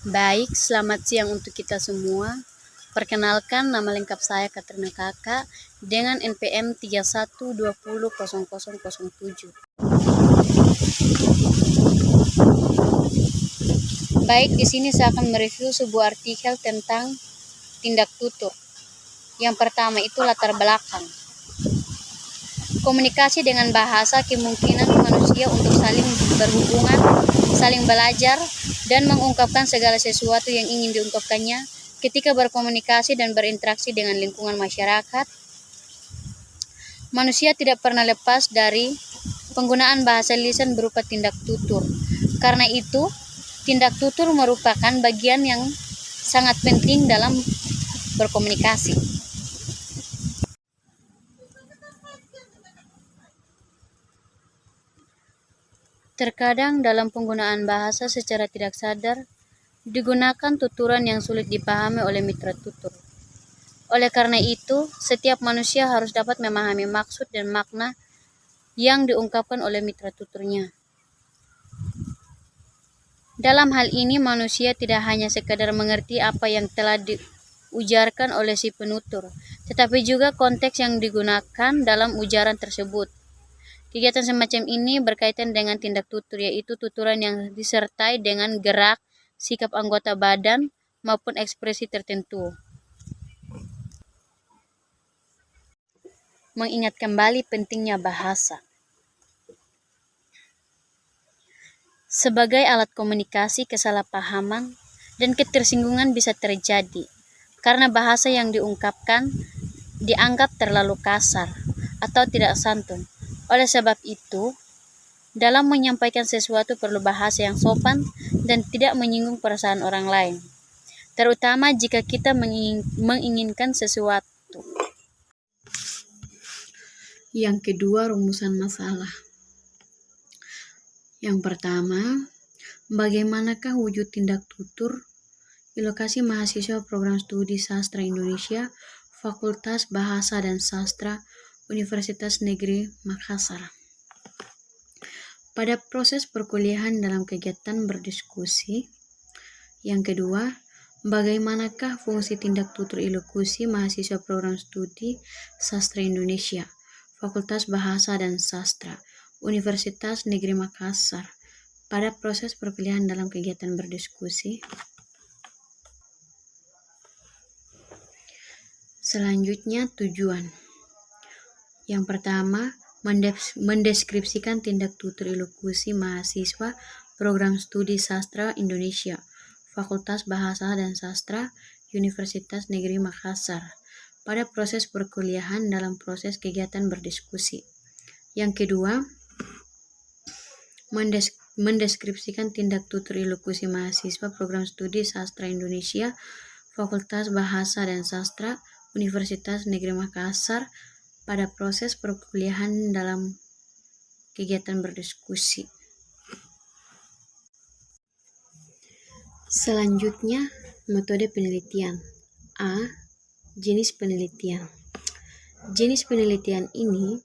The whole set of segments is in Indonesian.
Baik, selamat siang untuk kita semua. Perkenalkan, nama lengkap saya Katrina Kakak dengan NPM 31200007. Baik, di sini saya akan mereview sebuah artikel tentang tindak tutur. Yang pertama itu latar belakang. Komunikasi dengan bahasa kemungkinan manusia untuk saling berhubungan, saling belajar, dan mengungkapkan segala sesuatu yang ingin diungkapkannya ketika berkomunikasi dan berinteraksi dengan lingkungan masyarakat. Manusia tidak pernah lepas dari penggunaan bahasa lisan berupa tindak tutur. Karena itu, tindak tutur merupakan bagian yang sangat penting dalam berkomunikasi. Terkadang dalam penggunaan bahasa secara tidak sadar, digunakan tuturan yang sulit dipahami oleh mitra tutur. Oleh karena itu, setiap manusia harus dapat memahami maksud dan makna yang diungkapkan oleh mitra tuturnya. Dalam hal ini, manusia tidak hanya sekadar mengerti apa yang telah diujarkan oleh si penutur, tetapi juga konteks yang digunakan dalam ujaran tersebut. Kegiatan semacam ini berkaitan dengan tindak tutur, yaitu tuturan yang disertai dengan gerak, sikap anggota badan, maupun ekspresi tertentu. Mengingat kembali pentingnya bahasa sebagai alat komunikasi, kesalahpahaman dan ketersinggungan bisa terjadi karena bahasa yang diungkapkan dianggap terlalu kasar atau tidak santun. Oleh sebab itu, dalam menyampaikan sesuatu perlu bahasa yang sopan dan tidak menyinggung perasaan orang lain, terutama jika kita menginginkan sesuatu. Yang kedua, rumusan masalah. Yang pertama, bagaimanakah wujud tindak tutur di lokasi mahasiswa Program Studi Sastra Indonesia, Fakultas Bahasa dan Sastra, Universitas Negeri Makassar. Pada proses perkuliahan dalam kegiatan berdiskusi. Yang kedua, bagaimanakah fungsi tindak tutur ilokusi mahasiswa Program Studi Sastra Indonesia, Fakultas Bahasa dan Sastra, Universitas Negeri Makassar pada proses perkuliahan dalam kegiatan berdiskusi. Selanjutnya, tujuan. Yang pertama, mendeskripsikan tindak tutur ilokusi mahasiswa Program Studi Sastra Indonesia, Fakultas Bahasa dan Sastra, Universitas Negeri Makassar pada proses perkuliahan dalam proses kegiatan berdiskusi. Yang kedua, mendeskripsikan tindak tutur ilokusi mahasiswa Program Studi Sastra Indonesia, Fakultas Bahasa dan Sastra, Universitas Negeri Makassar pada proses perkuliahan dalam kegiatan berdiskusi. Selanjutnya, metode penelitian. A. Jenis penelitian. Jenis penelitian ini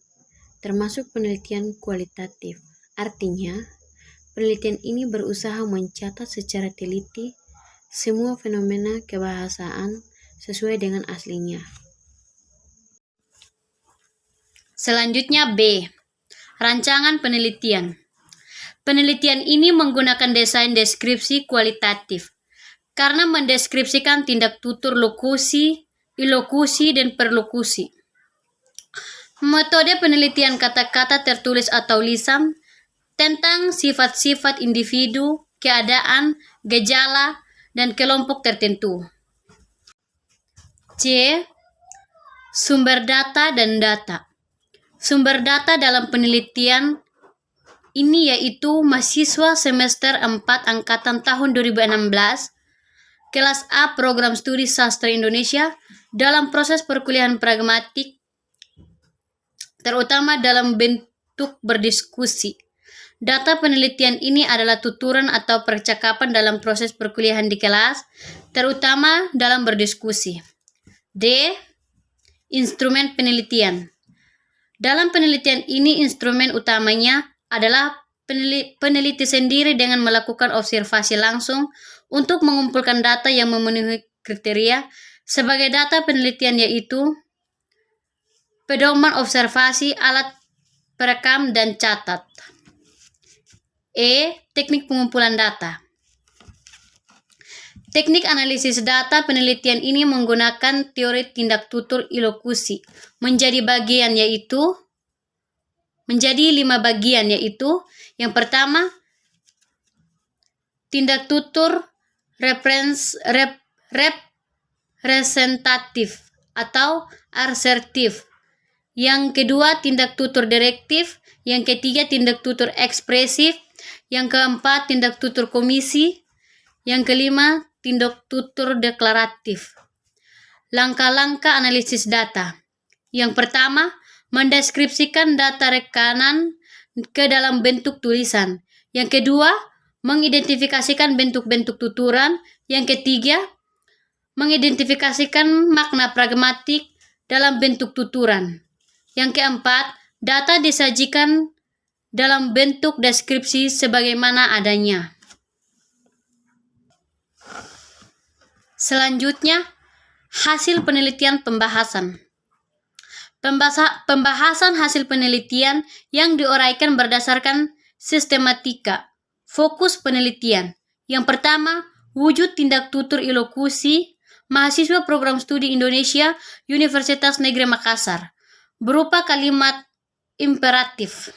termasuk penelitian kualitatif. Artinya, penelitian ini berusaha mencatat secara teliti semua fenomena kebahasaan sesuai dengan aslinya. Selanjutnya B. Rancangan penelitian. Penelitian ini menggunakan desain deskripsi kualitatif karena mendeskripsikan tindak tutur lokusi, ilokusi, dan perlokusi. Metode penelitian kata-kata tertulis atau lisan tentang sifat-sifat individu, keadaan, gejala, dan kelompok tertentu. C. Sumber data dan data. Sumber data dalam penelitian ini yaitu mahasiswa semester 4 angkatan tahun 2016, kelas A Program Studi Sastra Indonesia dalam proses perkuliahan pragmatik, terutama dalam bentuk berdiskusi. Data penelitian ini adalah tuturan atau percakapan dalam proses perkuliahan di kelas, terutama dalam berdiskusi. D. Instrumen penelitian. Dalam penelitian ini, instrumen utamanya adalah peneliti sendiri dengan melakukan observasi langsung untuk mengumpulkan data yang memenuhi kriteria. Sebagai data penelitian yaitu pedoman observasi, alat perekam dan catat. Teknik pengumpulan data. Teknik analisis data penelitian ini menggunakan teori tindak tutur ilokusi menjadi 5 bagian yaitu yang pertama tindak tutur representatif atau asertif. Yang kedua tindak tutur direktif, yang ketiga tindak tutur ekspresif, yang keempat tindak tutur komisi, yang kelima tindak tutur deklaratif. Langkah-langkah analisis data. Yang pertama, mendeskripsikan data rekanan ke dalam bentuk tulisan. Yang kedua, mengidentifikasikan bentuk-bentuk tuturan. Yang ketiga, mengidentifikasikan makna pragmatik dalam bentuk tuturan. Yang keempat, data disajikan dalam bentuk deskripsi sebagaimana adanya. Selanjutnya, hasil penelitian pembahasan. Pembahasan hasil penelitian yang diuraikan berdasarkan sistematika. Fokus penelitian. Yang pertama, wujud tindak tutur ilokusi mahasiswa program studi Indonesia Universitas Negeri Makassar berupa kalimat imperatif.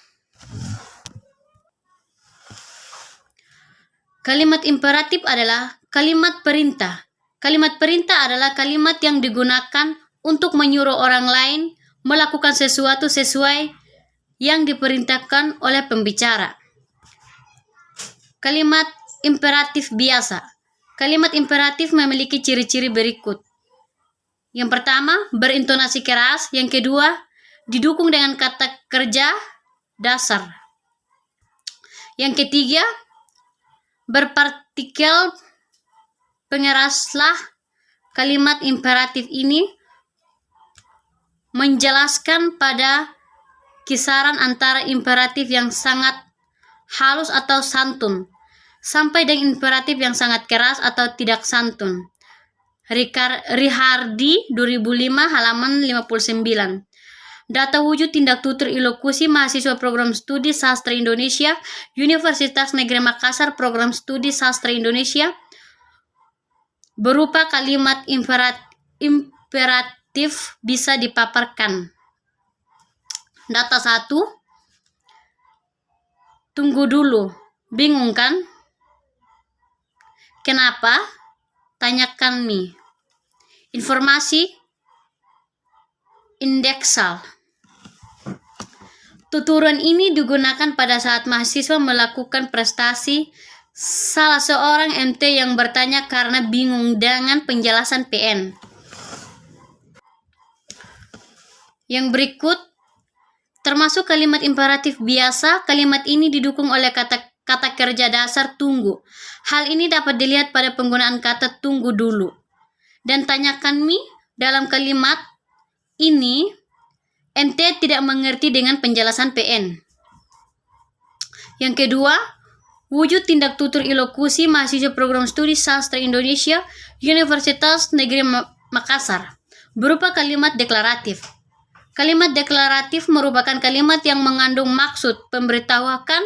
Kalimat imperatif adalah kalimat perintah. Kalimat perintah adalah kalimat yang digunakan untuk menyuruh orang lain melakukan sesuatu sesuai yang diperintahkan oleh pembicara. Kalimat imperatif biasa. Kalimat imperatif memiliki ciri-ciri berikut. Yang pertama, berintonasi keras. Yang kedua, didukung dengan kata kerja dasar. Yang ketiga, berpartikel pengeraslah. Kalimat imperatif ini menjelaskan pada kisaran antara imperatif yang sangat halus atau santun sampai dengan imperatif yang sangat keras atau tidak santun. Rihardi 2005 halaman 59. Data wujud tindak tutur ilokusi mahasiswa program studi sastra Indonesia Universitas Negeri Makassar program studi sastra Indonesia berupa kalimat imperatif bisa dipaparkan. Data 1. Tunggu dulu. Bingung kan? Kenapa? Tanyakan nih. Informasi indeksal. Tuturan ini digunakan pada saat mahasiswa melakukan prestasi salah seorang MT yang bertanya karena bingung dengan penjelasan PN. Yang berikut termasuk kalimat imperatif biasa. Kalimat ini didukung oleh kata kerja dasar tunggu. Hal ini dapat dilihat pada penggunaan kata tunggu dulu. Dan tanyakan mi dalam kalimat ini MT tidak mengerti dengan penjelasan PN. Yang kedua, wujud tindak tutur ilokusi mahasiswa program studi sastra Indonesia Universitas Negeri Makassar berupa kalimat deklaratif. Kalimat deklaratif merupakan kalimat yang mengandung maksud pemberitahuan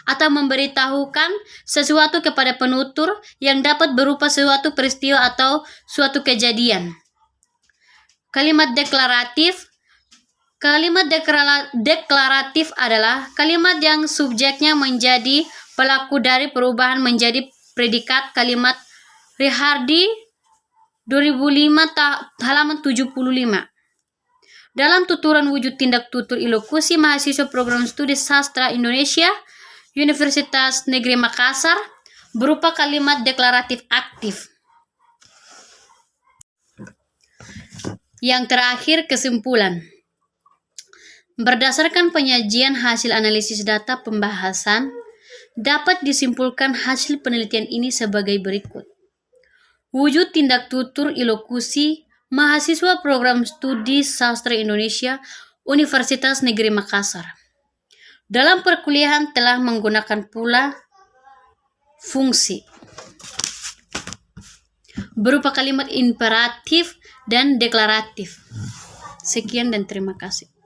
atau memberitahukan sesuatu kepada penutur yang dapat berupa suatu peristiwa atau suatu kejadian. Kalimat deklaratif adalah kalimat yang subjeknya menjadi pelaku dari perubahan menjadi predikat. Kalimat Rihardi 2005 halaman 75. Dalam tuturan wujud tindak tutur ilokusi mahasiswa program studi sastra Indonesia Universitas Negeri Makassar berupa kalimat deklaratif aktif. Yang terakhir, kesimpulan. Berdasarkan penyajian hasil analisis data pembahasan, dapat disimpulkan hasil penelitian ini sebagai berikut. Wujud tindak tutur ilokusi mahasiswa program studi sastra Indonesia Universitas Negeri Makassar Dalam perkuliahan telah menggunakan pula fungsi berupa kalimat imperatif dan deklaratif. Sekian dan terima kasih.